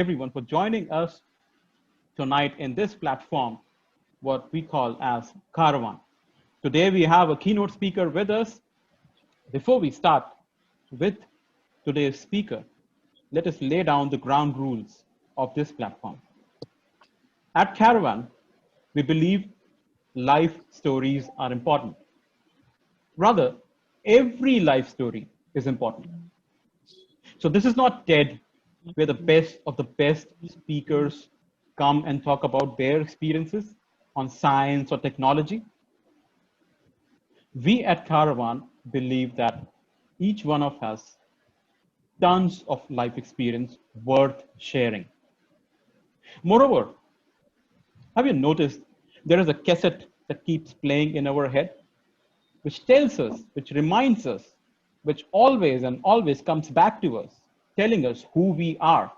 everyone for joining us tonight in this platform, what we call as Caravan. Today we have a keynote speaker with us. Before we start with today's speaker, let us lay down the ground rules of this platform. At Caravan, we believe life stories are important. Rather, every life story is important. So this is not TED, where the best of the best speakers come and talk about their experiences on science or technology. We at Caravan believe that each one of us tons of life experience worth sharing. Moreover, have you noticed there is a cassette that keeps playing in our head, which tells us, which reminds us, which always and always comes back to us, telling us who we are.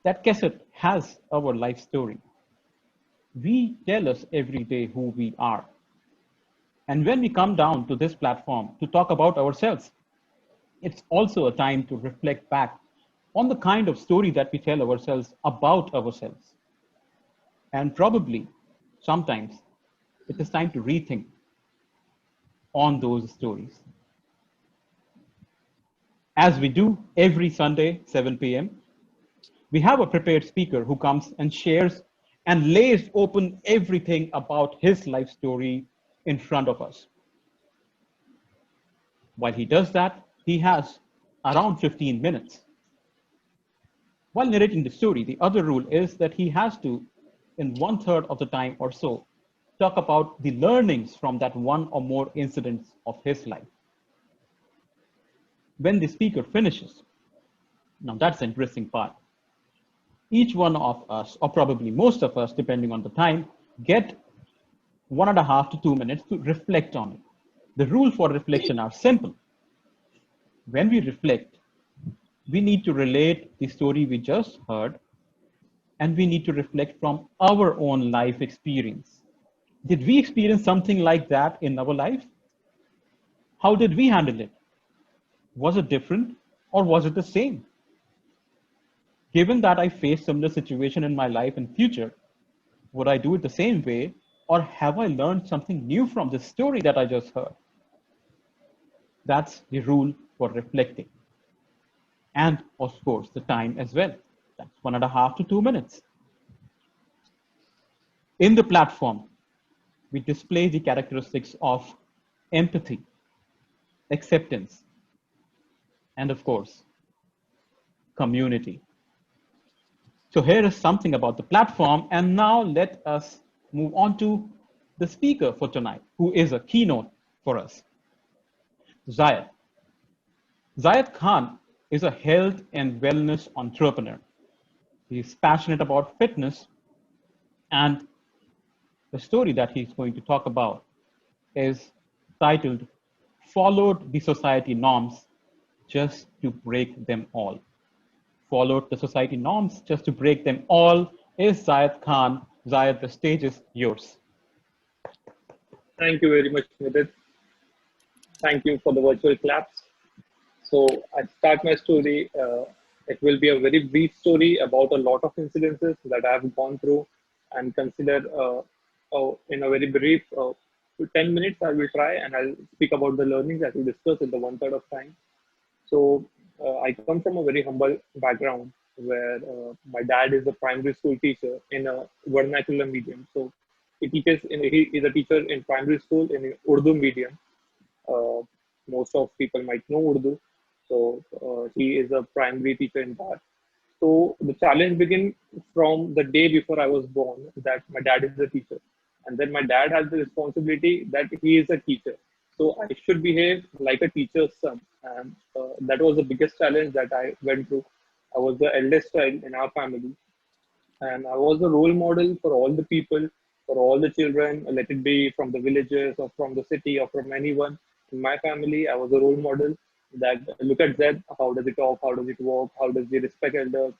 That cassette has our life story. We tell us every day who we are. And when we come down to this platform to talk about ourselves, it's also a time to reflect back on the kind of story that we tell ourselves about ourselves. And probably sometimes it is time to rethink on those stories. As we do every Sunday, 7 p.m., we have a prepared speaker who comes and shares and lays open everything about his life story in front of us. While he does that, he has around 15 minutes. While narrating the story, the other rule is that he has to, in 1/3 of the time or so, talk about the learnings from that one or more incidents of his life. When the speaker finishes, now that's the interesting part. Each one of us, or probably most of us, depending on the time, get 1.5 to 2 minutes to reflect on it. The rules for reflection are simple. When we reflect, we need to relate the story we just heard, and we need to reflect from our own life experience. Did we experience something like that in our life? How did we handle it? Was it different or was it the same? Given that I face similar situation in my life and future, would I do it the same way, or have I learned something new from the story that I just heard? That's the rule for reflecting. And of course, the time as well. That's 1.5 to 2 minutes. In the platform, we display the characteristics of empathy, acceptance, and of course, community. So here is something about the platform. And now let us move on to the speaker for tonight, who is a keynote for us, Zaid. Zaid Khan is a health and wellness entrepreneur. He is passionate about fitness, and the story that he's going to talk about is titled Followed the Society Norms Just to Break Them All. Followed the society norms just to break them all is Zaid Khan. Zaid, the stage is yours. Thank you very much, Nidit. Thank you for the virtual claps. So I start my story. It will be a very brief story about a lot of incidences that I have gone through and consider in a very brief 10 minutes. I will try and I'll speak about the learnings that we discussed in the 1/3 of time. So I come from a very humble background where my dad is a primary school teacher in a vernacular medium. So he is a teacher in primary school in Urdu medium. Uh, Most of people might know Urdu. So he is a primary teacher in that. So the challenge began from the day before I was born that my dad is a teacher. And then my dad has the responsibility that he is a teacher. So I should behave like a teacher's son. And that was the biggest challenge that I went through. I was the eldest child in our family. And I was a role model for all the people, for all the children, let it be from the villages or from the city or from anyone. In my family, I was a role model that look at Zed, how does it talk, how does it walk, how does he respect elders,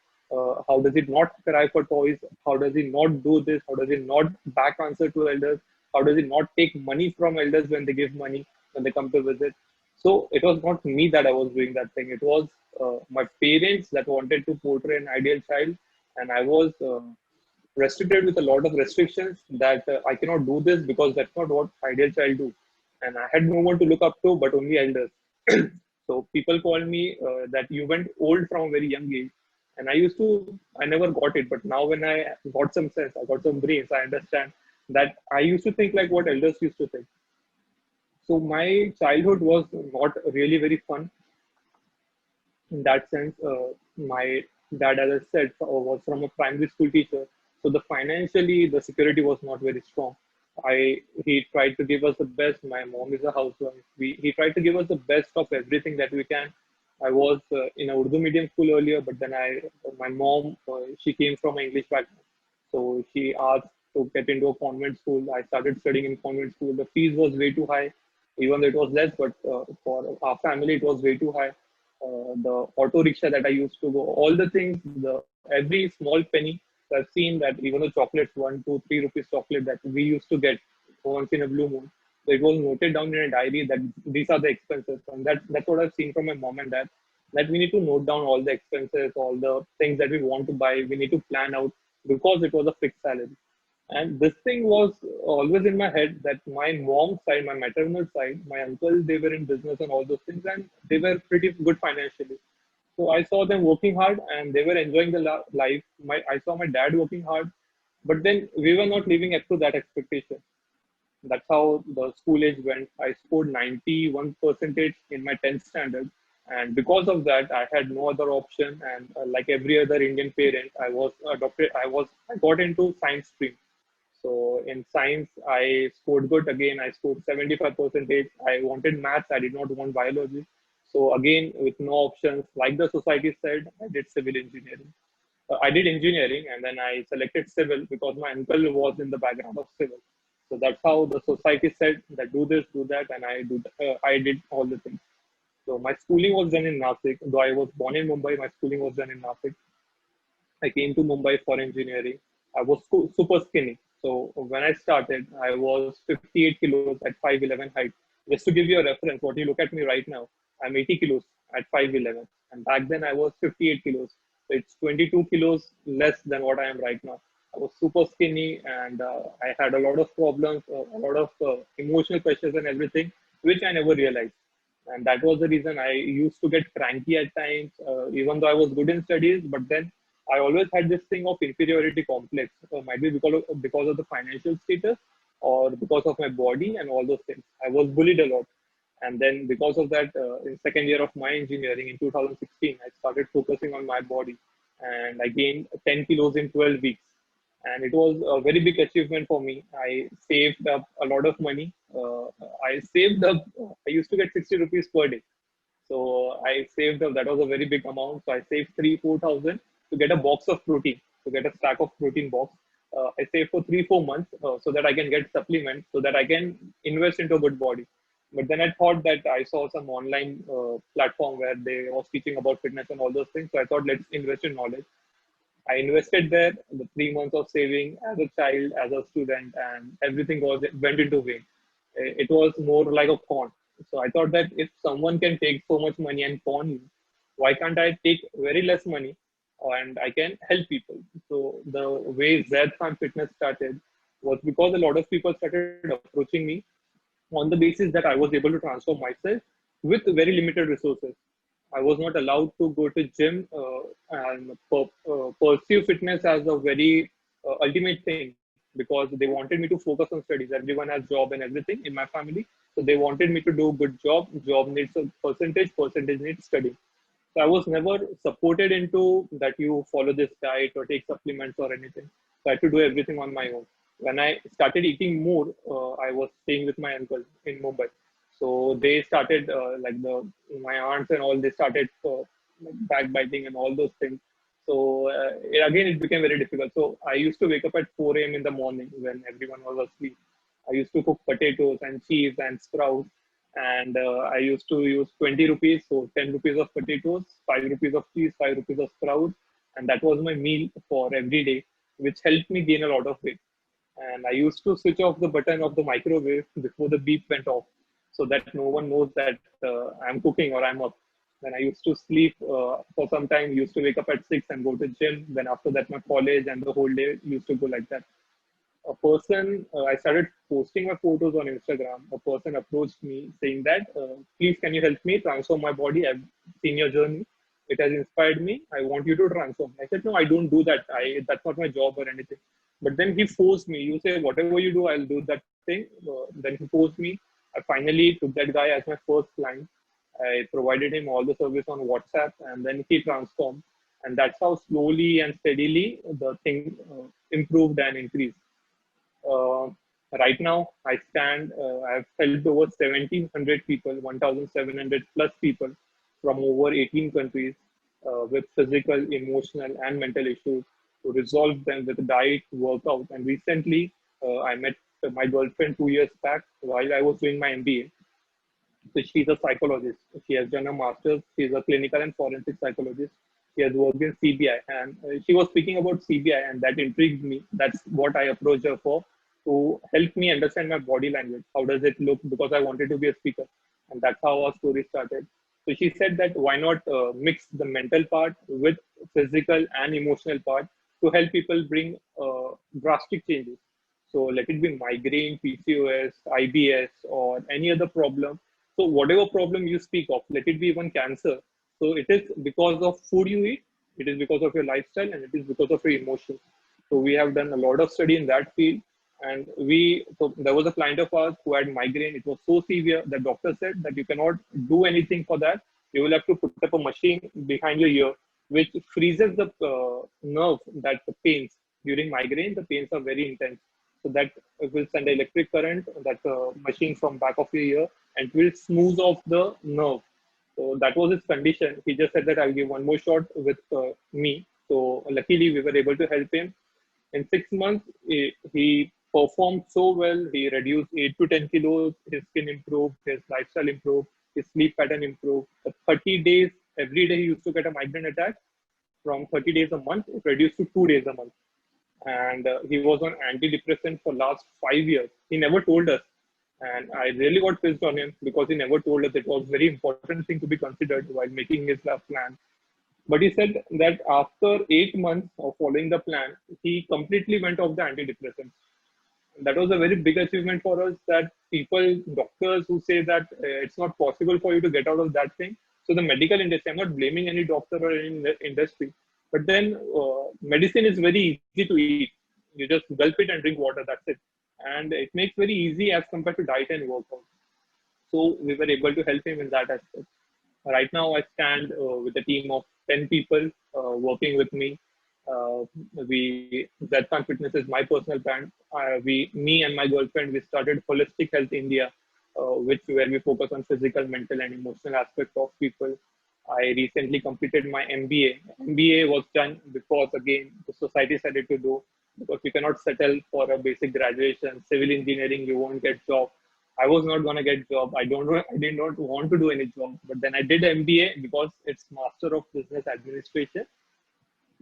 how does it not cry for toys, how does he not do this, how does he not back answer to elders, how does he not take money from elders when they give money, when they come to visit. So it was not me that I was doing that thing. It was my parents that wanted to portray an ideal child, and I was restricted with a lot of restrictions that I cannot do this because that's not what ideal child do. And I had no one to look up to, but only elders. So people call me that you went old from a very young age. And I never got it. But now when I got some sense, I got some brains, I understand that I used to think like what elders used to think. So my childhood was not really very fun in that sense. My dad, as I said, was from a primary school teacher, so the financially the security was not very strong. He tried to give us the best. My mom is a housewife. He tried to give us the best of everything that we can. I was in a Urdu medium school earlier, but then my mom, she came from an English background, so she asked to get into a convent school. I started studying in convent school. The fees was way too high, even though it was less, but for our family it was way too high. The auto rickshaw that I used to go, all the things, the every small penny. So I've seen that even the chocolates, 1, 2, 3 rupees chocolate that we used to get once in a blue moon. So it was noted down in a diary that these are the expenses, and that's what I've seen from my mom and dad. That we need to note down all the expenses, all the things that we want to buy. We need to plan out because it was a fixed salary. And this thing was always in my head that my mom's side, my maternal side, my uncle, they were in business and all those things, and they were pretty good financially. So I saw them working hard, and they were enjoying the life. I saw my dad working hard, but then we were not living up to that expectation. That's how the school age went. I scored 91 percentage in my 10th standard, and because of that, I had no other option. And like every other Indian parent, I was adopted. I got into science stream. So in science, I scored good again. I scored 75 percentage. I wanted maths. I did not want biology. So again, with no options, like the society said, I did civil engineering. I did engineering, and then I selected civil because my uncle was in the background of civil. So that's how the society said that do this, do that, and I did all the things. So my schooling was done in Nasik. Though I was born in Mumbai, my schooling was done in Nasik. I came to Mumbai for engineering. I was super skinny. So when I started, I was 58 kilos at 5'11 height. Just to give you a reference, what you look at me right now, I'm 80 kilos at 5'11. And back then I was 58 kilos. So it's 22 kilos less than what I am right now. I was super skinny, and I had a lot of problems, a lot of emotional pressures and everything, which I never realized. And that was the reason I used to get cranky at times, even though I was good in studies. But then I always had this thing of inferiority complex. Might be because of the financial status or because of my body and all those things. I was bullied a lot. And then because of that, in second year of my engineering in 2016, I started focusing on my body, and I gained 10 kilos in 12 weeks. And it was a very big achievement for me. I saved up a lot of money. I saved up, I used to get 60 rupees per day. So I saved up, that was a very big amount. So I saved 3, 4 thousand to get a box of protein, to get a stack of protein box. I saved for 3, 4 months so that I can get supplements, so that I can invest into a good body. But then I thought that I saw some online platform where they was teaching about fitness and all those things. So I thought, let's invest in knowledge. I invested there the 3 months of saving as a child, as a student, and everything went into vain. It was more like a con. So I thought that if someone can take so much money and con you, why can't I take very less money and I can help people? So the way Zaid Fan Fitness started was because a lot of people started approaching me on the basis that I was able to transform myself with very limited resources. I was not allowed to go to gym and pursue fitness as a very ultimate thing because they wanted me to focus on studies. Everyone has job and everything in my family, so they wanted me to do good job. Job needs a percentage. Percentage needs study. So I was never supported into that you follow this diet or take supplements or anything. So I had to do everything on my own. When I started eating more, I was staying with my uncle in Mumbai. So they started my aunts and all. They started backbiting and all those things. So again, it became very difficult. So I used to wake up at 4 a.m. in the morning when everyone was asleep. I used to cook potatoes and cheese and sprouts, and I used to use 20 rupees, so 10 rupees of potatoes, 5 rupees of cheese, 5 rupees of sprouts, and that was my meal for every day, which helped me gain a lot of weight. And I used to switch off the button of the microwave before the beep went off. so that no one knows that I'm cooking or I'm up. Then I used to sleep for some time, used to wake up at 6 and go to gym. Then after that, my college and the whole day used to go like that. I started posting my photos on Instagram. A person approached me saying that, please, can you help me transform my body? I've seen your journey. It has inspired me. I want you to transform. I said, no, I don't do that. That's not my job or anything. But then he forced me. You say, whatever you do, I'll do that thing. Then he forced me. I finally took that guy as my first client. I provided him all the service on WhatsApp, and then he transformed. And that's how slowly and steadily the thing improved and increased. Uh, right now, I've helped over 1,700 people, 1,700 plus people from over 18 countries with physical, emotional, and mental issues to resolve them with diet, workout. And recently, I met my girlfriend 2 years back while I was doing my MBA. So she's a psychologist. She has done a master's. She's a clinical and forensic psychologist. She has worked in CBI, and she was speaking about CBI, and that intrigued me. That's what I approached her for, to help me understand my body language. How does it look? Because I wanted to be a speaker, and that's how our story started. So she said that why not mix the mental part with physical and emotional part to help people bring drastic changes. So let it be migraine, PCOS, IBS, or any other problem. So whatever problem you speak of, let it be even cancer. So it is because of food you eat, it is because of your lifestyle, and it is because of your emotions. So we have done a lot of study in that field. And so there was a client of ours who had migraine. It was so severe that doctor said that you cannot do anything for that. You will have to put up a machine behind your ear, which freezes the nerve that the pains during migraine. The pains are very intense. So that will send electric current, that machine from back of your ear, and will smooth off the nerve. So that was his condition. He just said that I'll give one more shot with me. So luckily we were able to help him. In 6 months, he performed so well. He reduced 8 to 10 kilos. His skin improved. His lifestyle improved. His sleep pattern improved. 30 days, every day he used to get a migraine attack. From 30 days a month, it reduced to 2 days a month. And he was on antidepressant for last 5 years. He never told us. And I really got pissed on him because he never told us. It was very important thing to be considered while making his plan. But he said that after 8 months of following the plan, he completely went off the antidepressants. That was a very big achievement for us, that doctors who say that it's not possible for you to get out of that thing. So the medical industry, I'm not blaming any doctor or any industry, but then medicine is very easy to eat. You just gulp it and drink water, that's it. And it makes very easy as compared to diet and workout. So we were able to help him in that aspect. Right now, I stand with a team of 10 people working with me. That Fitness is my personal brand. Me and my girlfriend, we started Holistic Health India, where we focus on physical, mental, and emotional aspects of people. I recently completed my MBA. MBA was done because, again, the society said it to do, because you cannot settle for a basic graduation. Civil engineering, you won't get job. I was not gonna get job. I did not want to do any job. But then I did MBA because it's Master of Business Administration.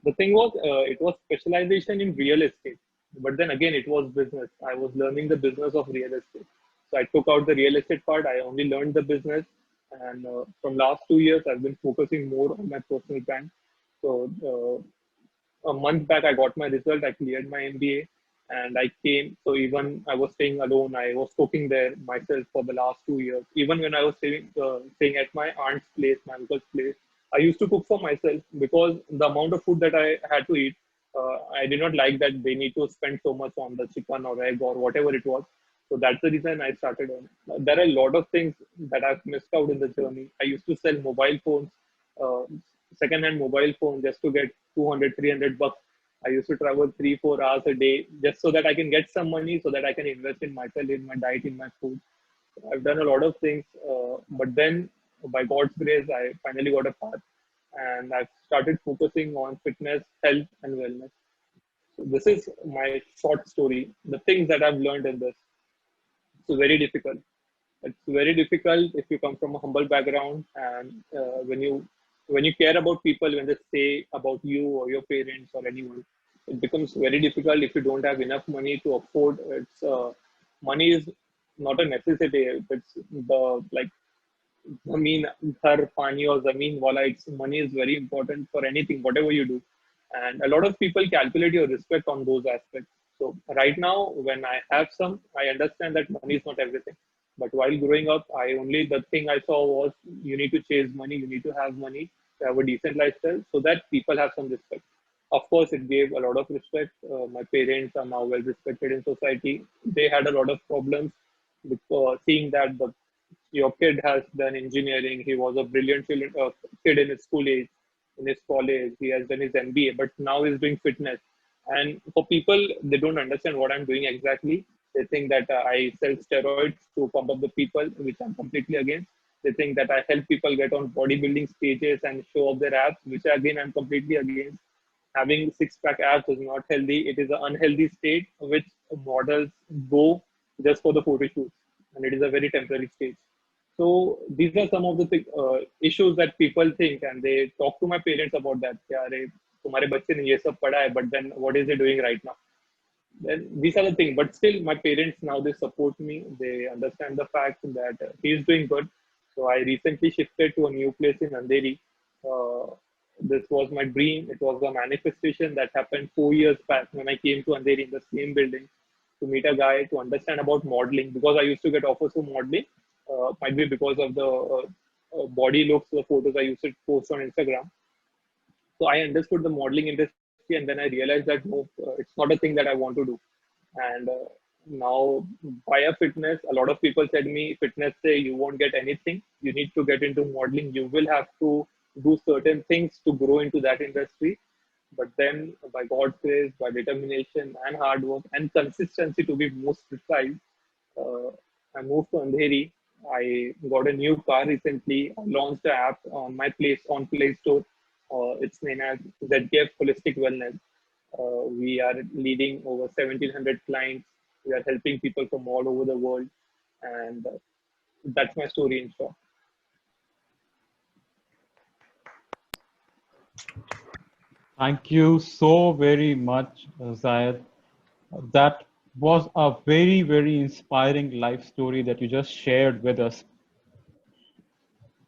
The thing was, it was specialization in real estate. But then again, it was business. I was learning the business of real estate. So I took out the real estate part. I only learned the business. And from last 2 years, I've been focusing more on my personal brand. So a month back, I got my result. I cleared my MBA, and I came. So even I was staying alone. I was cooking there myself for the last 2 years. Even when I was staying at my aunt's place, my uncle's place, I used to cook for myself, because the amount of food that I had to eat, I did not like that they need to spend so much on the chicken or egg or whatever it was. So that's the reason I started on. There are a lot of things that I've missed out in the journey. I used to sell mobile phones, uh, second-hand mobile phone, just to get 200, 300 bucks. I used to travel 3, 4 hours a day just so that I can get some money, so that I can invest in myself, in my diet, in my food. I've done a lot of things, but then by God's grace, I finally got a path, and I've started focusing on fitness, health, and wellness. So this is my short story. The things that I've learned in this. It's very difficult. It's very difficult if you come from a humble background, and when you care about people, when they say about you or your parents or anyone, it becomes very difficult if you don't have enough money to afford. Money is not a necessity. It's the like Zameen, Ghar, Pani or Zameen wala, it's money is very important for anything, whatever you do. And a lot of people calculate your respect on those aspects. So right now, when I have some, I understand that money is not everything. But while growing up, the thing I saw was you need to chase money, you need to have money to have a decent lifestyle so that people have some respect. Of course, it gave a lot of respect. My parents are now well respected in society. They had a lot of problems with seeing that your kid has done engineering. He was a brilliant kid in his school age, in his college. He has done his MBA, but now he's doing fitness. And for people, they don't understand what I'm doing exactly. They think that I sell steroids to pump up the people, which I'm completely against. They think that I help people get on bodybuilding stages and show off their abs, which again I'm completely against. Having six-pack abs is not healthy. It is an unhealthy state which models go just for the photo shoots, and it is a very temporary stage. So these are some of the issues that people think, and they talk to my parents about that. Yeah, अरे तुम्हारे बच्चे ने ये सब पढ़ा है, but then what is he doing right now? Then these are the things. But still, my parents now they support me. They understand the fact that he is doing good. So I recently shifted to a new place in Andheri. Uh, this was my dream. It was a manifestation that happened 4 years back when I came to Andheri in the same building to meet a guy to understand about modeling because I used to get offers for modeling. Might be because of the body looks, the photos I used to post on Instagram. So I understood the modeling industry, and then I realized that no, it's not a thing that I want to do. And now via fitness, a lot of people said me, fitness say you won't get anything. You need to get into modeling. You will have to do certain things to grow into that industry. But then, by God's grace, by determination and hard work and consistency, to be most precise, uh, I moved to Andheri. I got a new car recently. I launched an app on my place on Play Store. It's named as ZKF Holistic Wellness. We are leading over 1,700 clients. We are helping people from all over the world, and that's my story in short. Thank you so very much, Zaid. That was a very, very inspiring life story that you just shared with us.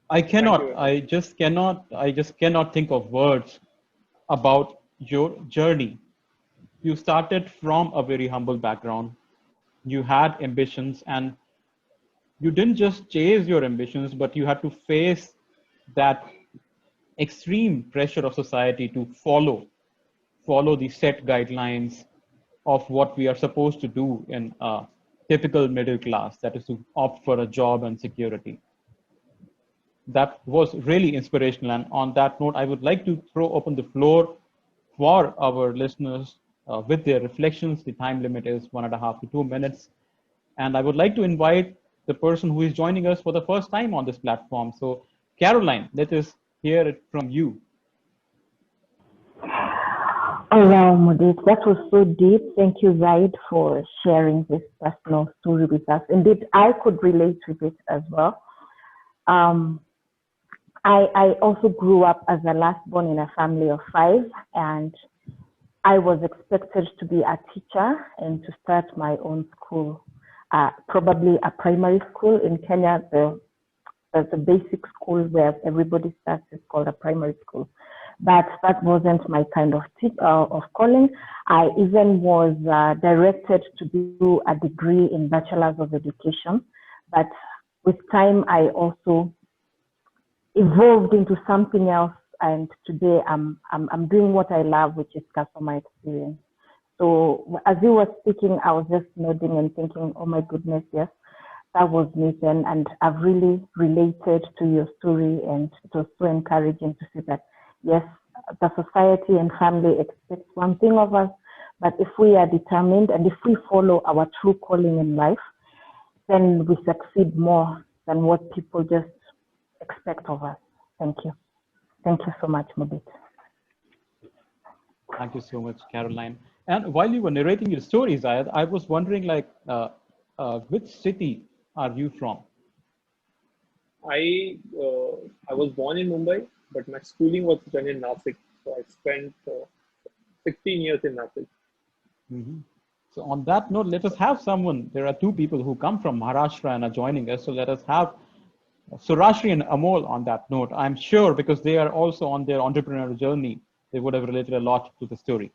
Thank you very much. I just cannot think of words about your journey. You started from a very humble background. You had ambitions and you didn't just chase your ambitions, but you had to face that extreme pressure of society to follow the set guidelines of what we are supposed to do in a typical middle class, that is to opt for a job and security. That was really inspirational. And on that note, I would like to throw open the floor for our listeners with their reflections. The time limit is 1.5 to 2 minutes. And I would like to invite the person who is joining us for the first time on this platform. So, Caroline, let us hear it from you. Oh wow, Mudit, that was so deep. Thank you, Zaid, for sharing this personal story with us. Indeed, I could relate with it as well. Um, I also grew up as a last born in a family of five, and I was expected to be a teacher and to start my own school, probably a primary school in Kenya. There's a basic school where everybody starts. It's called a primary school, but that wasn't my kind of calling. I even was directed to do a degree in Bachelor's of Education, but with time I also evolved into something else, and today I'm doing what I love, which is customer experience. So as you were speaking, I was just nodding and thinking, oh my goodness, yes, that was me then, and I've really related to your story, and it was so encouraging to see that yes, the society and family expects one thing of us, but if we are determined and if we follow our true calling in life, then we succeed more than what people just expect of us. Thank you. Thank you so much, Mubit. Thank you so much, Caroline. And while you were narrating your stories, I was wondering, like, which city are you from? I was born in Mumbai, but my schooling was done in Nasik. So I spent 16 years in Nasik. Mhm. So on that note, let us have someone. There are two people who come from Maharashtra and are joining us. So let us have Surashri and Amol on that note. I'm sure because they are also on their entrepreneurial journey, they would have related a lot to the story.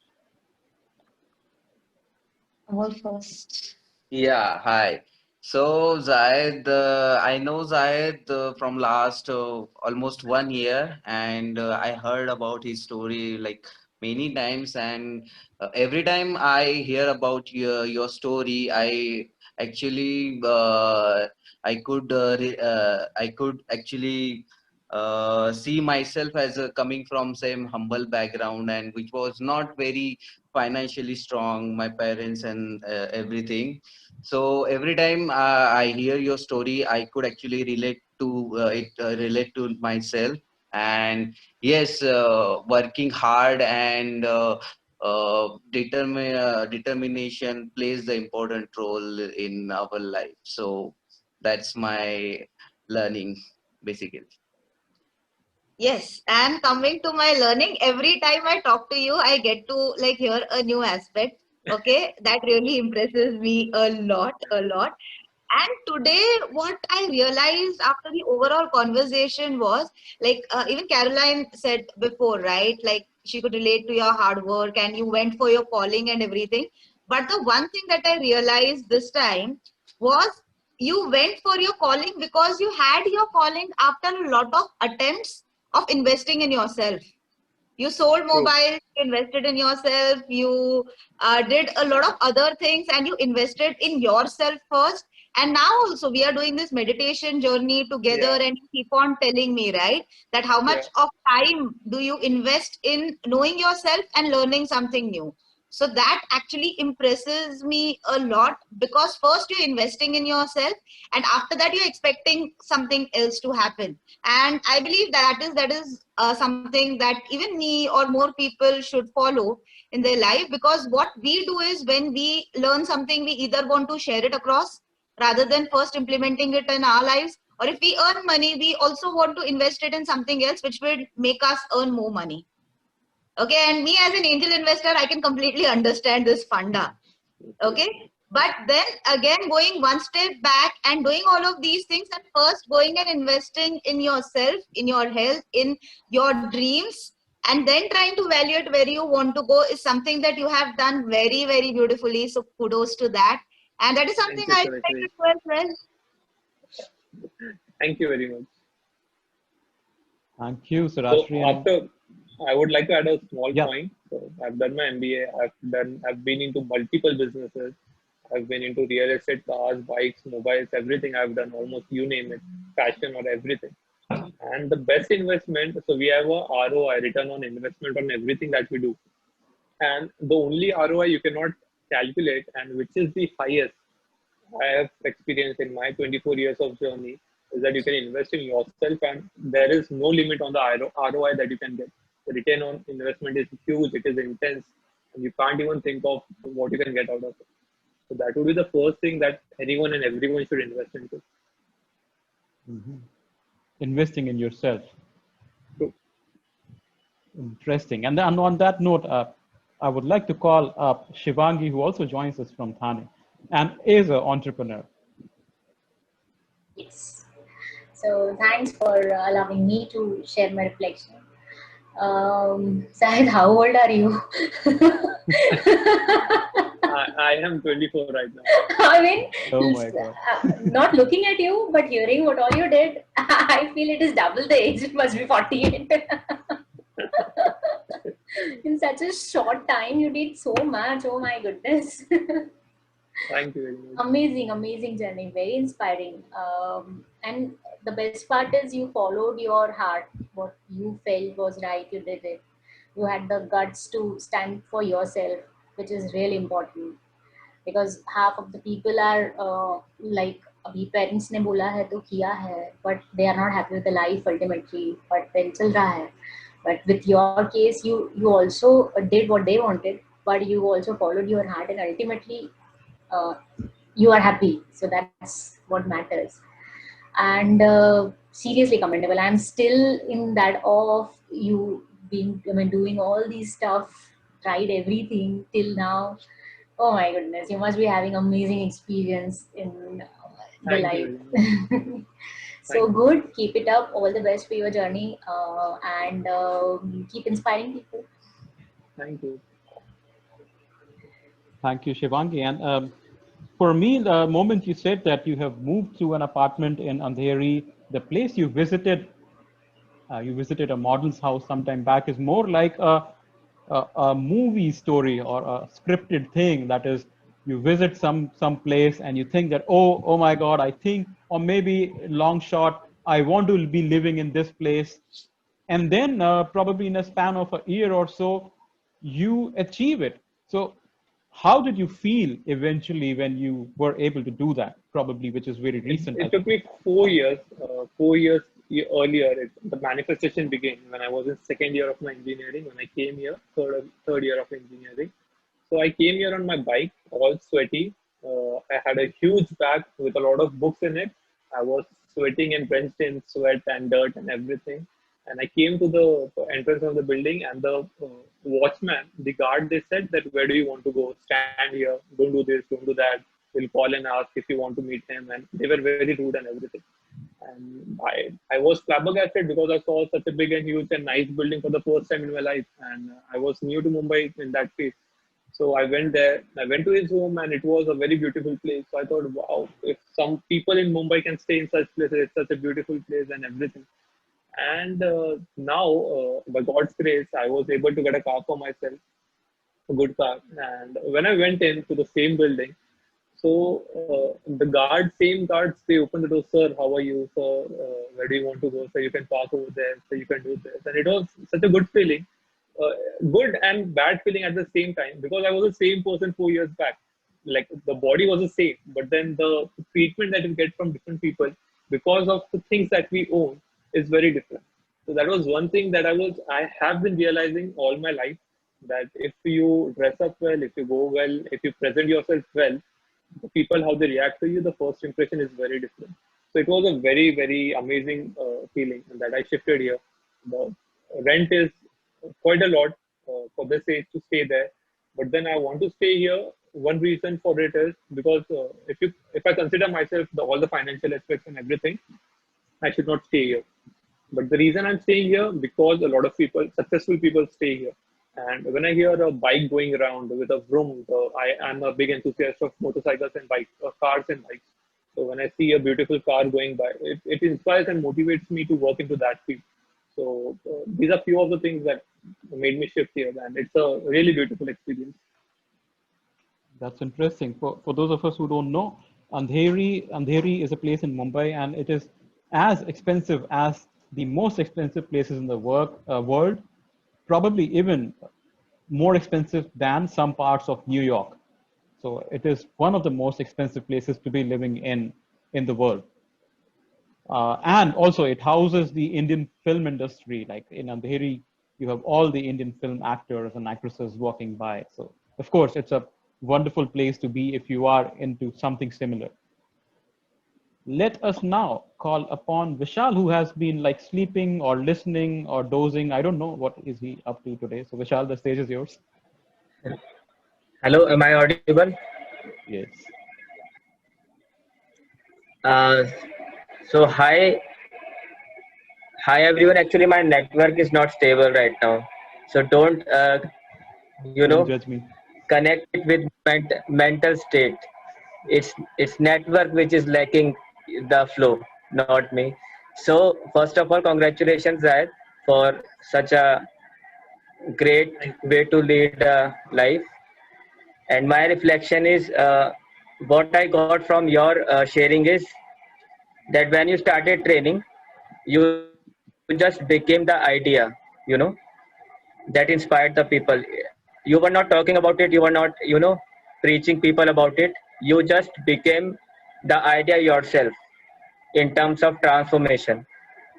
Amol first. Yeah, hi. So Zaid, I know Zaid from last almost 1 year, and I heard about his story like many times, and every time I hear about your story, I actually I could actually see myself as coming from same humble background, and which was not very financially strong, my parents and everything. So every time I hear your story, I could actually relate to relate to myself. And yes, working hard and determination plays the important role in our life. So that's my learning, basically. Yes, and coming to my learning, every time I talk to you, I get to like hear a new aspect. Okay, that really impresses me a lot, a lot. And today, what I realized after the overall conversation was like, even Caroline said before, right? Like, she could relate to your hard work and you went for your calling and everything. But the one thing that I realized this time was you went for your calling because you had your calling after a lot of attempts of investing in yourself. You sold True. mobile, you invested in yourself, you did a lot of other things, and you invested in yourself first. And now also we are doing this meditation journey together, Yeah. and you keep on telling me, right, that how Yeah. much of time do you invest in knowing yourself and learning something new. So that actually impresses me a lot, because first you're investing in yourself, and after that you're expecting something else to happen. And I believe that is something that even me or more people should follow in their life, because what we do is when we learn something, we either want to share it across rather than first implementing it in our lives, or if we earn money, we also want to invest it in something else which will make us earn more money. Okay, and me as an angel investor, I can completely understand this funda. Okay, but then again, going one step back and doing all of these things, and first going and investing in yourself, in your health, in your dreams, and then trying to evaluate where you want to go is something that you have done very, very beautifully. So kudos to that, and that is something Thank you, I respect Sarashri. as well. Well, Thank you very much. Thank you, So Surashri. And after, I would like to add a small yeah, point. So I've done my MBA. I've been into multiple businesses. I've been into real estate, cars, bikes, mobiles, everything. I've done almost you name it, fashion or everything. And the best investment. So we have a ROI, return on investment, on everything that we do. And the only ROI you cannot calculate, and which is the highest I have experienced in my 24 years of journey, is that you can invest in yourself, and there is no limit on the ROI that you can get. The return on investment is huge, it is intense, and you can't even think of what you can get out of it. So that would be the first thing that anyone and everyone should invest into. investing in yourself. True. Interesting. And then on that note, I would like to call up Shivangi, who also joins us from Thane and is an entrepreneur. Yes. So thanks for allowing me to share my reflection. Zahid, how old are you? I am 24 right now. I mean, Oh my God. not looking at you, but hearing what all you did, I feel it is double the age. It must be 48. In such a short time, you did so much. Oh my goodness. Thank you very much. Amazing, amazing journey. Very inspiring. And the best part is you followed your heart. What you felt was right, you did it. You had the guts to stand for yourself, which is really important. Because half of the people are like अभी parents ने बोला है तो किया है, but they are not happy with the life ultimately, but then चल रहा है. But with your case, you also did what they wanted, but you also followed your heart, and ultimately uh, you are happy. So that's what matters. And seriously commendable. I'm still in that awe of you being, I mean, doing all these stuff, tried everything till now. Oh my goodness, you must be having amazing experience in the Thank you life. very much. So Thank you. good, keep it up. All the best for your journey, and keep inspiring people. Thank you. Thank you, Shivangi. And for me, the moment you said that you have moved to an apartment in Andheri, the place you visited a model's house sometime back, is more like a movie story or a scripted thing. That is, you visit some place and you think that, oh my God, I think, or maybe long shot, I want to be living in this place. And then probably in a span of a year or so, you achieve it. So how did you feel eventually when you were able to do that? Probably, which is very recent It as took well. me 4 years. 4 years earlier, the manifestation began when I was in second year of my engineering. When I came here, third year of engineering. So I came here on my bike, all sweaty. I had a huge bag with a lot of books in it. I was sweating and drenched in sweat and dirt and everything. And I came to the entrance of the building, and the watchman, the guard, they said that where do you want to go? Stand here. Don't do this. Don't do that. We'll call and ask if you want to meet him. And they were very rude and everything. And I was flabbergasted because I saw such a big and huge and nice building for the first time in my life. And I was new to Mumbai in that phase. So I went there. I went to his home, and it was a very beautiful place. So I thought, wow, if some people in Mumbai can stay in such places, it's such a beautiful place and everything. And now, by God's grace, I was able to get a car for myself, a good car. And when I went into the same building, so the guards, same guards, they opened the door, sir, how are you, sir? Where do you want to go? So you can park over there, so you can do this. And it was such a good feeling, uh, good and bad feeling at the same time, because I was the same person 4 years back. Like the body was the same, but then the treatment that you get from different people because of the things that we own is very different. So that was one thing that I have been realizing all my life, that if you dress up well, if you go well, if you present yourself well, the people how they react to you, the first impression is very different. So it was a very amazing feeling that I shifted here. The rent is quite a lot for this age to stay there, but then I want to stay here. One reason for it is because if I consider myself all the financial aspects and everything, I should not stay here. But the reason I'm staying here, because a lot of people, successful people, stay here. And when I hear a bike going around with a vroom, I am a big enthusiast of motorcycles and bikes, cars and bikes. So when I see a beautiful car going by, it inspires and motivates me to work into that field. So these are few of the things that made me shift here, and it's a really beautiful experience. That's interesting. For those of us who don't know, Andheri is a place in Mumbai, and it is as expensive as the most expensive places in the world, probably even more expensive than some parts of New York. So it is one of the most expensive places to be living in the world. And also it houses the Indian film industry. Like in Andheri, you have all the Indian film actors and actresses walking by. So of course, it's a wonderful place to be if you are into something similar. Let us now call upon Vishal, who has been like sleeping or listening or dozing. I don't know what is he up to today. So Vishal, the stage is yours. Hello, am I audible? Yes. Uh, so hi everyone. Actually, my network is not stable right now, so don't Don't judge me. connect it with mental state. It's network which is lacking the flow, not me. So first of all, congratulations, Zaid, for such a great Thank you. way to lead a life. And my reflection is what I got from your sharing is that when you started training, you just became the idea, you know, that inspired the people. You were not talking about it, you were not, preaching people about it. You just became the idea yourself in terms of transformation.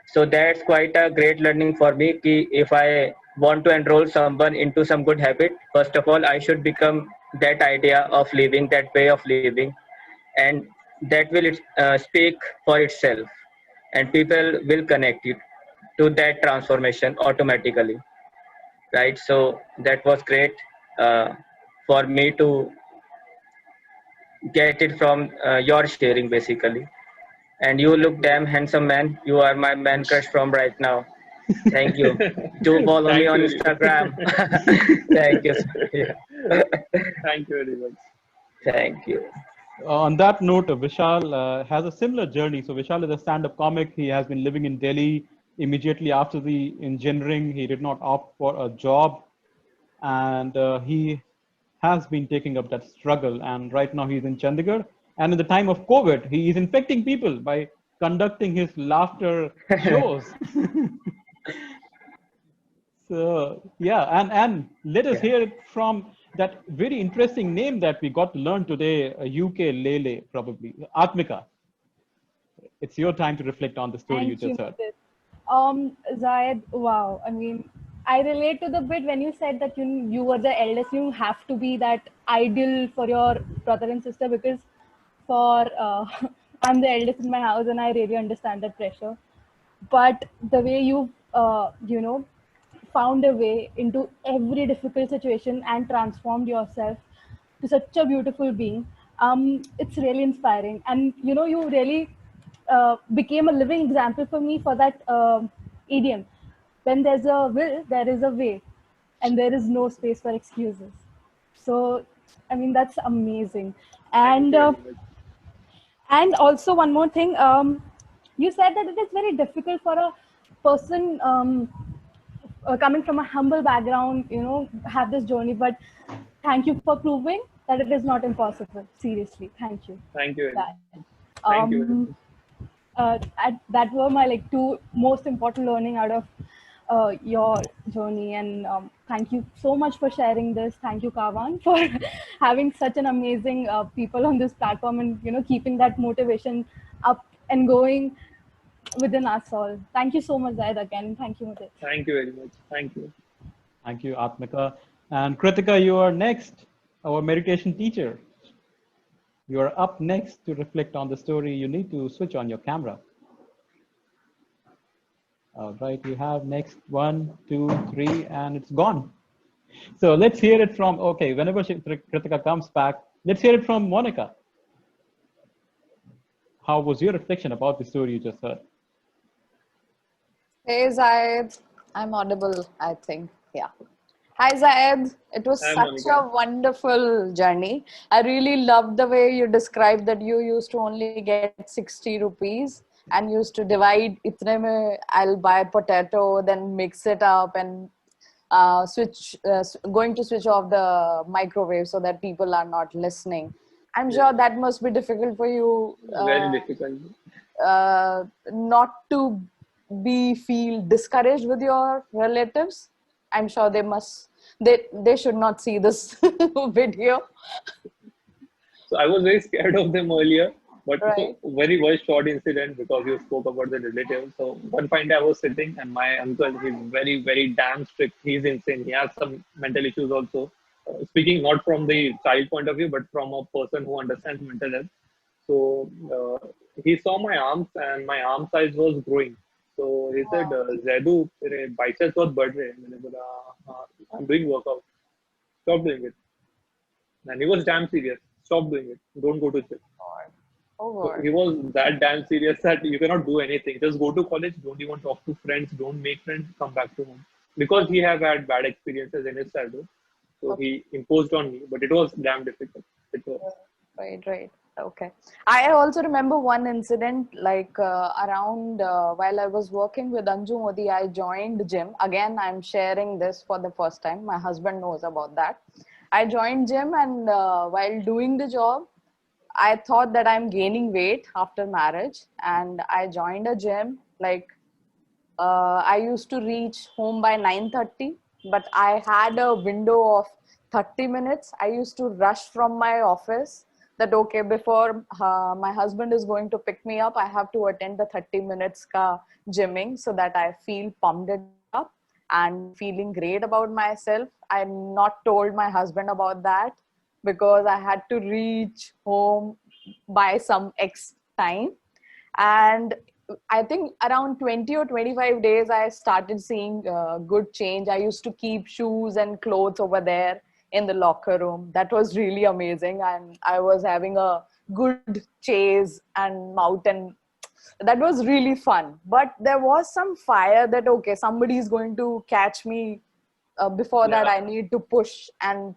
So that's quite a great learning for me. Ki if I want to enroll someone into some good habit, first of all I should become that idea of living, that way of living, and that will speak for itself, and people will connect it to that transformation automatically, right? So that was great uh, for me to get it from your sharing basically. And you look damn handsome, man. You are my man crush from right now. Thank you. Do follow me Thank on you very Instagram. much. Thank you. Sir. Yeah. Thank you very much. Thank you. On that note, Vishal has a similar journey. So Vishal is a stand-up comic. He has been living in Delhi immediately after the engineering. He did not opt for a job, and he has been taking up that struggle. And right now he's in Chandigarh. And in the time of COVID, he is infecting people by conducting his laughter shows. So yeah, and let us Yeah. hear it from that very interesting name that we got to learn today, UK Lele, probably Atmika. It's your time to reflect on the story you Thank you, just heard. Mudit. Zaid, wow. I mean, I relate to the bit when you said that you were the eldest. You have to be that ideal for your brother and sister because for I'm the eldest in my house and I really understand that pressure. But the way you found a way into every difficult situation and transformed yourself to such a beautiful being, it's really inspiring. And you really became a living example for me for that idiom: when there's a will there is a way, and there is no space for excuses. So I mean, that's amazing. Thank and you uh, very much. and also one more thing, you said that it is very difficult for a person coming from a humble background, have this journey. But thank you for proving that it is not impossible. Seriously, thank you Thank you for very that. much. Thank you very Um, much. that were my like two most important learning out of your journey. And thank you so much for sharing this. Thank you, Kavan, for having such an amazing people on this platform, and keeping that motivation up and going within us all. Thank you so much, Zaid, again. Thank you, Mudit. Thank you very much. Thank you. Thank you, Atmika. And Kritika, you are next, our meditation teacher. You are up next to reflect on the story. You need to switch on your camera. All right, you have next 1, 2, 3, and it's gone. So let's hear it from, okay, whenever Kritika comes back, let's hear it from Monica. How was your reflection about the story you just heard? Hey Zaid, I'm audible, I think. Yeah. Hi Zaid, it was Hi, such Monica. a wonderful journey. I really loved the way you described that you used to only get 60 rupees and used to divide itne mein I'll buy potato, then mix it up and going to switch off the microwave so that people are not listening. I'm Yeah, sure that must be difficult for you. very difficult. Not to be feel discouraged with your relatives. I'm sure they should not see this video, So I was very scared of them earlier, but right? very short incident because you spoke about the relative. So one fine day I was sitting and my uncle, he's very damn strict. He's insane. He has some mental issues also. Speaking not from the child point of view, but from a person who understands mental health. So he saw my arms and my arm size was growing. So he said, "Zaidu, तेरे biceps बहुत बढ़ रहे हैं." मैंने बोला, "हाँ, I'm doing workout. Stop doing it." And he was damn serious. Stop doing it. Don't go to gym. Oh So God. he was that damn serious that you cannot do anything. Just go to college. Don't even talk to friends. Don't make friends. Come back to home. Because he have had bad experiences in his childhood. So Okay. he imposed on me. But it was damn difficult. It was. Right. Okay. I also remember one incident like around while I was working with Anju Modi, I joined gym. Again, I'm sharing this for the first time. My husband knows about that. I joined gym, and while doing the job, I thought that I'm gaining weight after marriage, and I joined a gym. Like I used to reach home by 9:30, but I had a window of 30 minutes. I used to rush from my office that okay, before my husband is going to pick me up, I have to attend the 30 minutes ka gymming so that I feel pumped up and feeling great about myself. I not told my husband about that because I had to reach home by some X time. And I think around 20 or 25 days, I started seeing good change. I used to keep shoes and clothes over there in the locker room. That was really amazing. And I was having a good chase and mountain. That was really fun. But there was some fire that, okay, somebody is going to catch me. Before that, I need to push and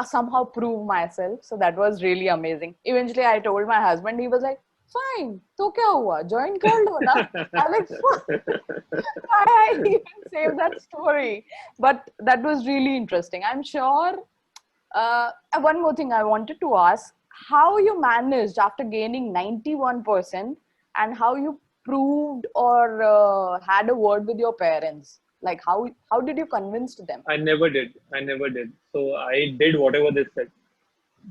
somehow prove myself. So that was really amazing. Eventually, I told my husband, he was like, fine, तो क्या हुआ? Join कर लो ना. I'm like, why I even saved that story? But that was really interesting. I'm sure. One more thing I wanted to ask: how you managed after gaining 91%, and how you proved or had a word with your parents? Like how did you convince them? I never did. I never did. So I did whatever they said.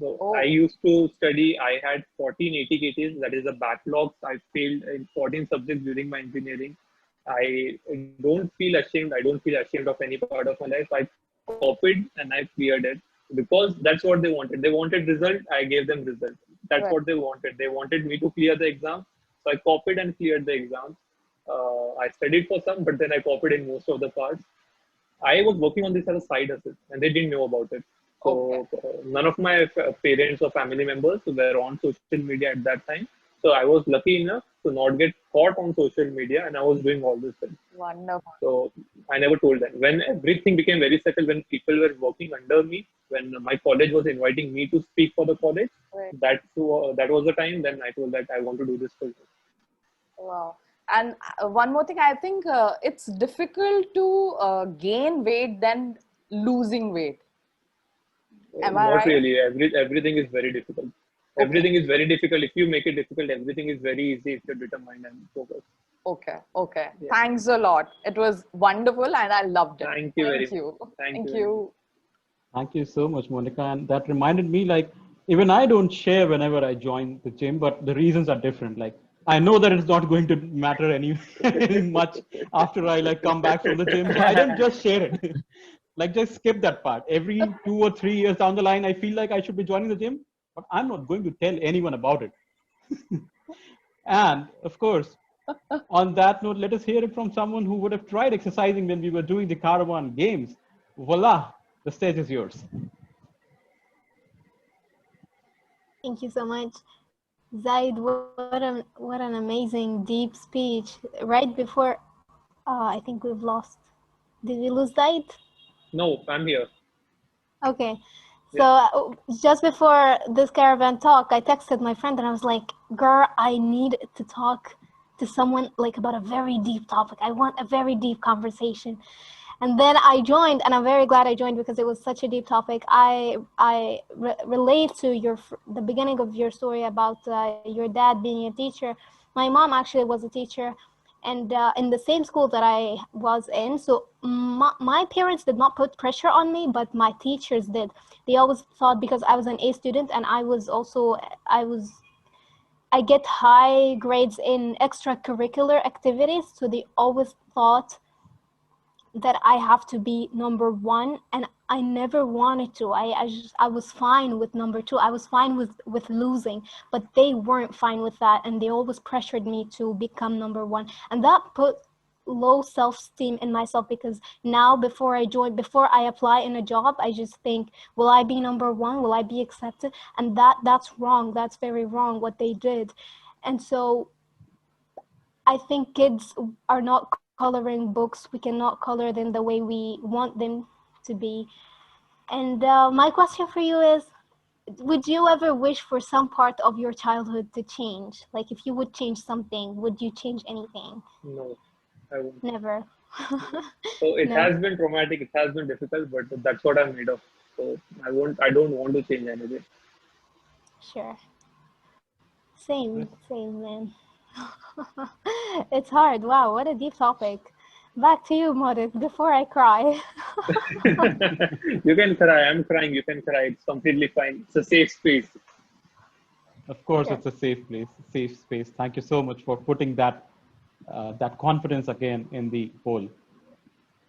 So Oh, I used to study. I had 14 ATKTs. That is a backlog. I failed in 14 subjects during my engineering. I don't feel ashamed. I don't feel ashamed of any part of my life. I copied and I cleared it because that's what they wanted. They wanted result. I gave them result. That's right. what they wanted. They wanted me to clear the exam. So I copied and cleared the exam. I studied for some, but then I copied in most of the parts. I was working on this as a side hustle, and they didn't know about it. Okay. So none of my parents or family members were on social media at that time. So I was lucky enough to not get caught on social media, and I was doing all this thing. Wonderful. So I never told them. When everything became very settled, when people were working under me, when my college was inviting me to speak for the college, Right. that was the time. Then I told that I want to do this full time. Wow. And one more thing, I think it's difficult to gain weight than losing weight. Am I Not right? really. Everything is very difficult. Okay. Everything is very difficult. If you make it difficult, everything is very easy if you're determined and focused. Okay. Okay. Yeah. Thanks a lot. It was wonderful and I loved it. Thank you very Thank you. much. Thank Thank you very much. you. Thank you so much, Monica. And that reminded me, like, even I don't share whenever I join the gym, but the reasons are different. Like, I know that it's not going to matter any much after I like come back from the gym, so I don't just share it. Like, just skip that part. Every 2 or 3 years down the line, I feel like I should be joining the gym, but I'm not going to tell anyone about it. And of course, on that note, let us hear it from someone who would have tried exercising when we were doing the Caravan games. Voila, the stage is yours. Thank you so much. Zaid, what an amazing deep speech. Right before, I think we've lost. Did we lose Zaid? No, I'm here. Okay. So just before this caravan talk, I texted my friend and I was like, girl, I need to talk to someone like about a very deep topic. I want a very deep conversation. And then I joined, and I'm very glad I joined because it was such a deep topic. I relate to the beginning of your story about your dad being a teacher. My mom actually was a teacher, and in the same school that I was in. So my parents did not put pressure on me, but my teachers did. They always thought, because I was an A student and I get high grades in extracurricular activities, so they always thought that I have to be number one, and I never wanted to. I was fine with number two. I was fine with losing, but they weren't fine with that, and they always pressured me to become number one, and that put low self-esteem in myself, because now before I apply in a job, I just think, will I be number one? Will I be accepted? And that's wrong. That's very wrong what they did. And so I think kids are not coloring books. We cannot color them the way we want them to be. And my question for you is, would you ever wish for some part of your childhood to change? Like, if you would change something, would you change anything? No, I won't. Never. So it No. has been traumatic. It has been difficult, but that's what I'm made of. So I don't want to change anything. Sure. Same, man. It's hard. Wow, what a deep topic. Back to you, Morit, before I cry. You can cry. I'm crying. You can cry. It's completely fine. It's a safe space. Of course, Sure. it's a safe place, safe space. Thank you so much for putting that confidence again in the whole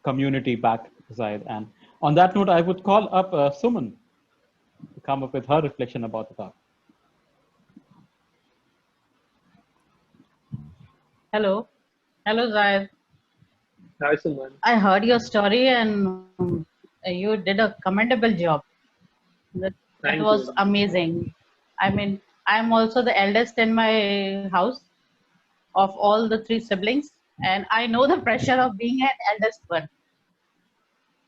community back, Zaid. And on that note, I would call up Suman to come up with her reflection about the talk. Hello, Zaid. Hi, Suman. I heard your story and you did a commendable job. That Thank was you. amazing. I mean, I'm also the eldest in my house of all the three siblings, and I know the pressure of being an eldest one.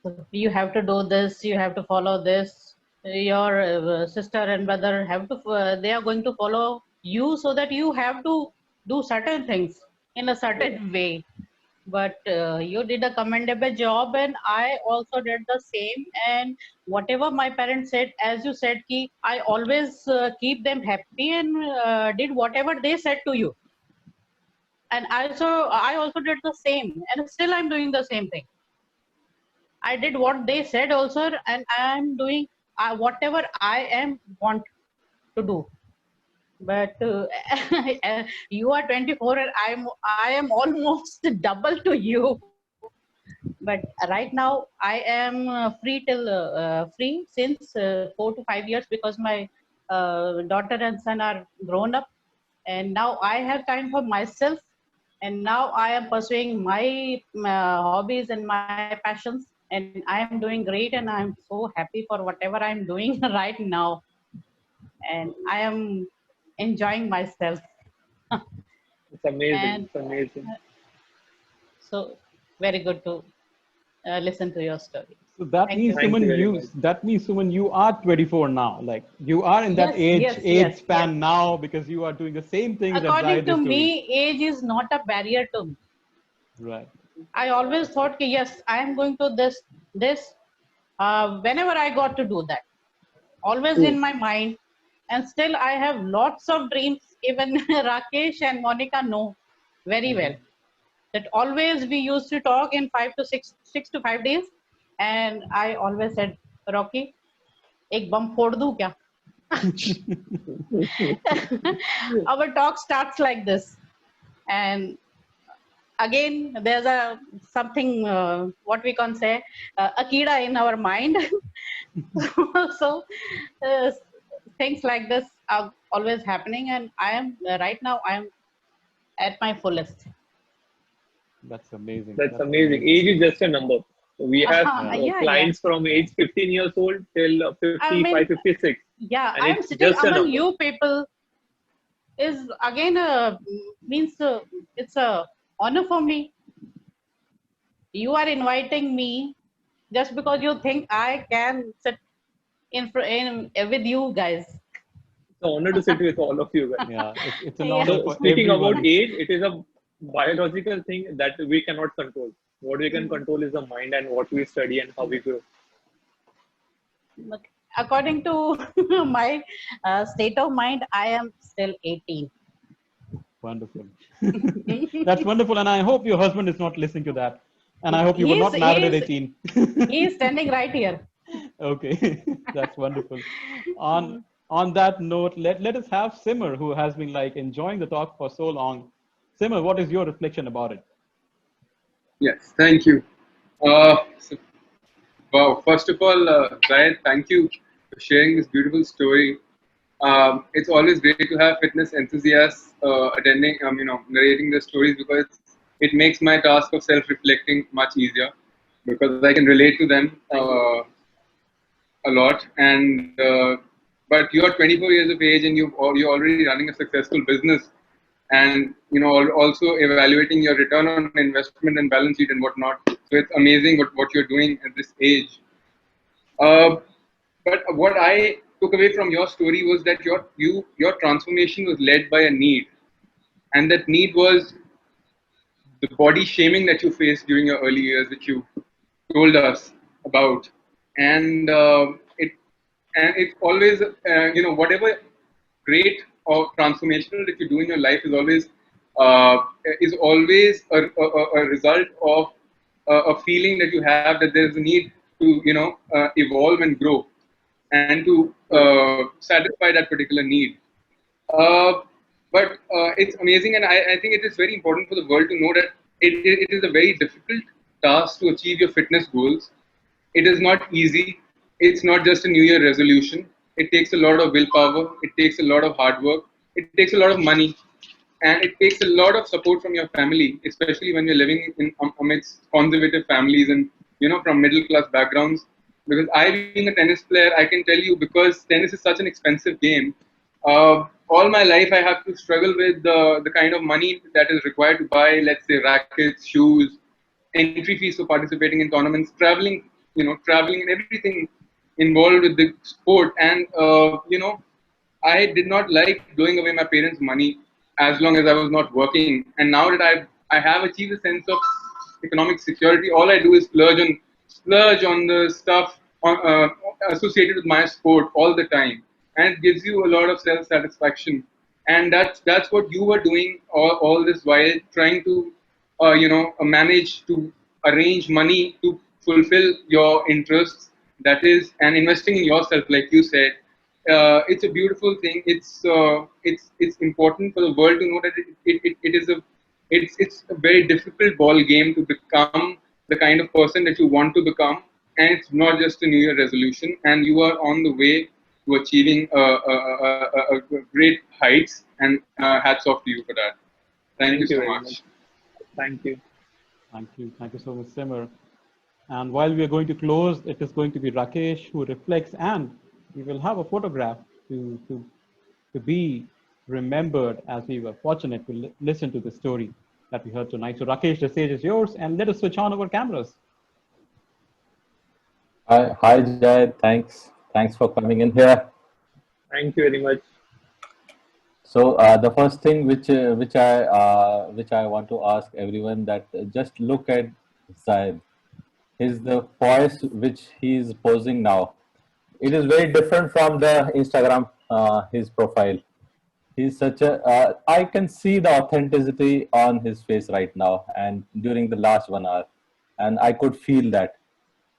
So you have to do this, you have to follow this. Your sister and brother have to, they are going to follow you, so that you have to do certain things in a certain way. But you did a commendable job, and I also did the same. And whatever my parents said, as you said, ki I always keep them happy, and did whatever they said to you. And I also did the same, and still I'm doing the same thing. I did what they said also, and I'm doing whatever I am want to do. But you are 24, and I am almost double to you. But right now I am free since 4 to 5 years, because my daughter and son are grown up, and now I have time for myself, and now I am pursuing my hobbies and my passions, and I am doing great, and I am so happy for whatever I am doing right now, and I am enjoying myself. It's amazing. And It's amazing. so very good to listen to your story. So that Thank means, you. Thank you Suman, very much. you are 24 now. Like you are in that Yes, age yes, age yes, yes. span now, because you are doing the same things that According Zaid to is doing. me, age is not a barrier to me. Right. I always thought, ki, yes, I am going to this, whenever I got to do that. Always True. in my mind. And still I have lots of dreams. Even Rakesh and Monica know very well that always we used to talk in 6 to 5 days. And I always said, Rocky, ek bum phod do kya? Our talk starts like this. And again, there's a something, what we can say, a kida in our mind. So uh, things like this are always happening, and I am right now I am at my fullest. That's amazing. That's That's amazing. amazing. Age is just a number. We have Yeah. Yeah, yeah. clients from age 15 years old till I 55, mean, 56, yeah, and I am it's sitting just a among number. you people is again means it's a honor for me. You are inviting me just because you think I can sit in with you guys. It's an honor to sit with all of you guys. Yeah. It's an Yeah. honor So for speaking about everyone. age, it is a biological thing that we cannot control. What we can control is the mind and what we study and how we grow. But according to my state of mind, I am still 18. Wonderful. That's wonderful. And I hope your husband is not listening to that. And I hope you were He's not married at he's 18. he's standing right here. Okay. That's wonderful. On that note, let us have Simmer, who has been like enjoying the talk for so long. Simmer, what is your reflection about it? Yes, thank you. So, wow, first of all, Zaid, thank you for sharing this beautiful story. It's always great to have fitness enthusiasts attending, narrating the stories, because it makes my task of self-reflecting much easier, because I can relate to them Thank you. a lot. And but you're 24 years of age, and you're already running a successful business, and also evaluating your return on investment and balance sheet and whatnot. So it's amazing what you're doing at this age. Uh, but what I took away from your story was that your transformation was led by a need, and that need was the body shaming that you faced during your early years, which you told us about. And it's always whatever great or transformational that you do in your life uh, is always a result of a feeling that you have, that there is a need to evolve and grow, and to satisfy that particular need. Uh, but it's amazing, and I think it is very important for the world to know that it is a very difficult task to achieve your fitness goals. It is not easy. It's not just a New Year resolution. It takes a lot of willpower. It takes a lot of hard work. It takes a lot of money, and it takes a lot of support from your family, especially when you're living in amidst conservative families and from middle class backgrounds. Because I, being a tennis player, I can tell you, because tennis is such an expensive game. All my life, I have to struggle with the kind of money that is required to buy, let's say, rackets, shoes, entry fees for participating in tournaments, traveling and everything involved with the sport. And I did not like blowing away my parents' money as long as I was not working. And now that I have achieved a sense of economic security, all I do is splurge on the stuff associated with my sport all the time, and it gives you a lot of self satisfaction. And that's what you were doing all this while, trying to manage to arrange money to fulfill your interests. That is, and investing in yourself, like you said. It's a beautiful thing. It's important for the world to know that it is a very difficult ball game to become the kind of person that you want to become, and it's not just a New Year resolution. And you are on the way to achieving great heights. And hats off to you for that. Thank you Thank you so very much. much. Thank you. Thank you. Thank you so much, Simmer. And while we are going to close, it is going to be Rakesh who reflects, and we will have a photograph to be remembered, as we were fortunate to listen to the story that we heard tonight. So Rakesh, the stage is yours, and let us switch on our cameras. Hi, Zaid. Thanks for coming in here. Thank you very much. So the first thing which I want to ask everyone, that just look at Zaid. His the voice which he is posing now. It is very different from the Instagram his profile. He's such a I can see the authenticity on his face right now, and during the last 1 hour, and I could feel that.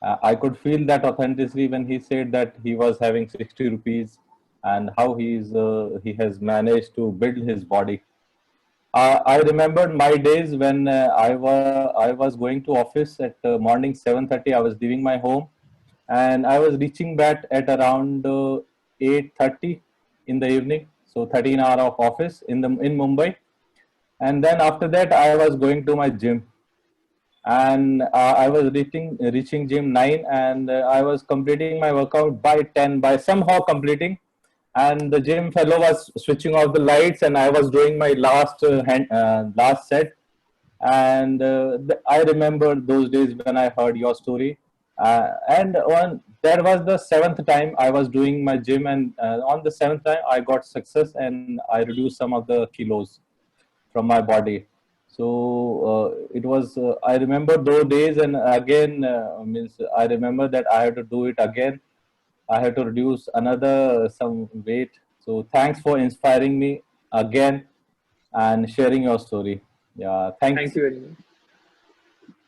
I could feel that authenticity when he said that he was having 60 rupees, and how he has managed to build his body. I remembered my days when I was going to office at morning 7:30. I was leaving my home, and I was reaching back at around 8:30 in the evening. So 13 hour of office in Mumbai, and then after that I was going to my gym, and I was reaching gym 9, and I was completing my workout by 10, by somehow completing, and the gym fellow was switching off the lights, and I was doing my last set. And I remember those days when I heard your story, and on that was the seventh time I was doing my gym, and on the seventh time I got success, and I reduced some of the kilos from my body. So it was I remember those days, and again means I remember that I had to do it again. I had to reduce another some weight. So thanks for inspiring me again and sharing your story. Yeah, Thank thanks. you very much.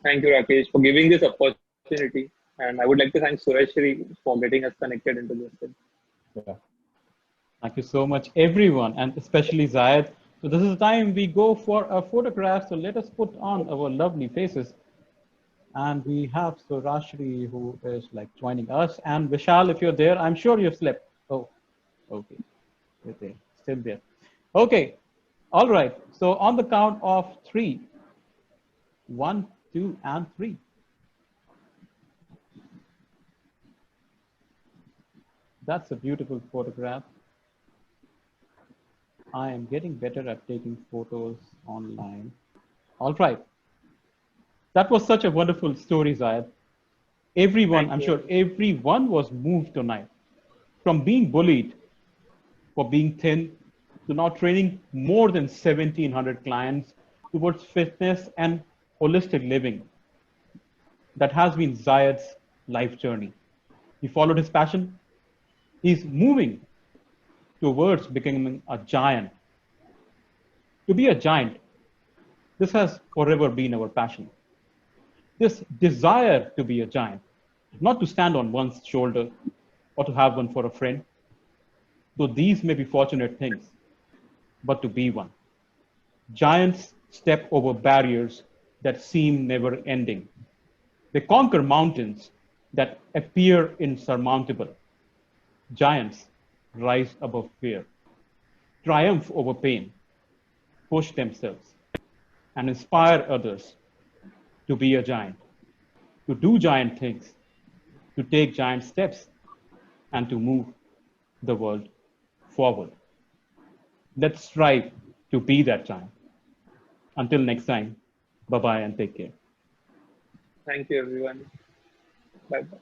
Thank you, Rakesh, for giving this opportunity. And I would like to thank Sureshri for getting us connected into this. Yeah. Thank you so much, everyone, and especially Zayed. So this is the time we go for a photograph. So let us put on our lovely faces. And we have Surashri, who is like joining us, and Vishal, if you're there, I'm sure you've slept. Oh, okay, you're there, still there. Okay, all right. So on the count of 3, 1, 2, and 3. That's a beautiful photograph. I am getting better at taking photos online. All right. That was such a wonderful story, Zayed. Everyone, Thank I'm you. sure everyone was moved tonight, from being bullied for being thin to now training more than 1,700 clients towards fitness and holistic living. That has been Zayed's life journey. He followed his passion. He's moving towards becoming a giant. To be a giant, this has forever been our passion. This desire to be a giant, not to stand on one's shoulder or to have one for a friend, though these may be fortunate things, but to be one. Giants step over barriers that seem never ending. They conquer mountains that appear insurmountable. Giants rise above fear, triumph over pain, push themselves, and inspire others to be a giant, to do giant things, to take giant steps and to move the world forward. Let's strive to be that giant. Until next time, bye bye and take care. Thank you, everyone. Bye bye.